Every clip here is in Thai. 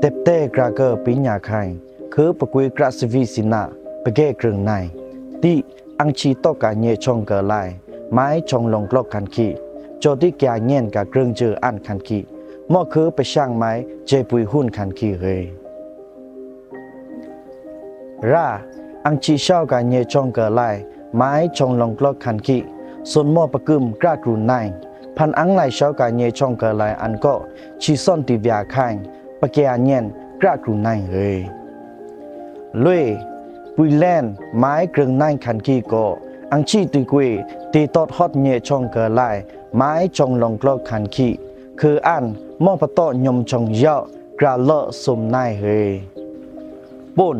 เต็บเต้กระเกอปีญาไข่คือปกุยกระสวีสินะไปเก้กรึงในที่อังชีโตกาเนชงเกลายไม้ชงลงกลอกคันขีโจที่แกเงียนกับกรึงเจออันคันขีมอคือไปช่างไม้เจปุยหุ่นคันขีเฮร่าอังชีเช่ากาเนชงเกลายไม้ชงลงกลอกคันขีส่วนมอประกึมกระกรุนในพันอังไลเช่ากาเนชงเกลายอันก็ชีซ่อนติวาข่างปะเกียเนียนกระกรุนในเฮลุยปุยแลนไม้กรึงในคันขีก็อังชีตุกุยตีตอดฮอดเนชงเกลายไม้ชงลงกลอกคันขีคืออันมองปะโตยมชงเยาะกระเลาะสมในเฮปุ่น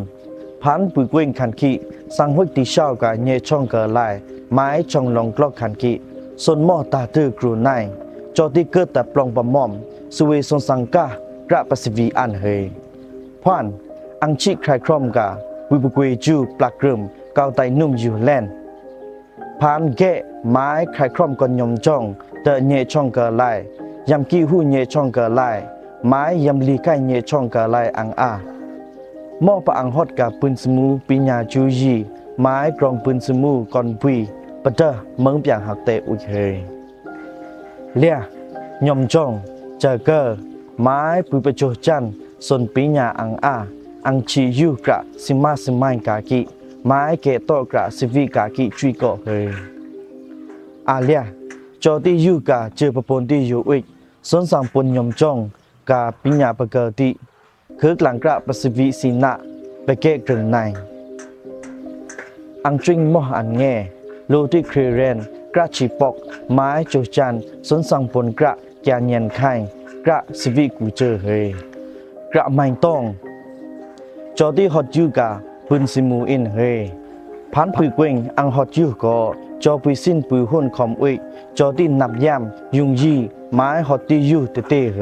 พันปุยกวิงคันขีสังหวยตีเช่ากาเนชงเกลายไม้ชงลงกลอกคันขีส่วนมอตาตื้อกรุในจอที่เกิดแต่ปลองปะม่อมสเวสนสังกากระปสิวีอันเฮพวนอังชิใครครอมกาวิบุกุยจูปลักรึมเกาไตนุ่มอยู่แลนพานเกะไม้ใครครอมกอนยมจ้องเตอเนช่องเกลายยำกี้หูเนช่องเกลายไม้ยำลีไก่เนช่องเกลายอังอามอปะอังฮอดกับปืนสมูปิญญาจูยีไม้กรองปืนสมูก่อนปุยปะเตอเมืองเปียงหักเตอุยเฮเลียยมจ้องเจอเกอไม้ปุยประโจจันส่วนปิญญาอังอังชียูกระสิมาสิมายกากิไม้เกตโตกระสิวิกากิจุยก็เฮอาเลียจอที่ยูกาเจอปปนที่อยู่อีกส่วนสังปนยมจ้องกาปิญญาปะเกติคือกลางกระปสิวิสินะไปเกะกรึงในอังจิงมออันแง่โลที่เครเรนกระชีปอกไม้โจจันส่วนสังปนกระแกนเย็นไข่กระสิวิกูเจอเฮกระไม่ต้องจอที่ฮอตยูกาปืนซิมูอินเฮพันปุยกวิงอังฮอตยูก็จอปุยสิ้นปุยหุ่นคอมอุยจอที่นับยามยุงยีไม้ฮอตที่ยูเตเตเฮ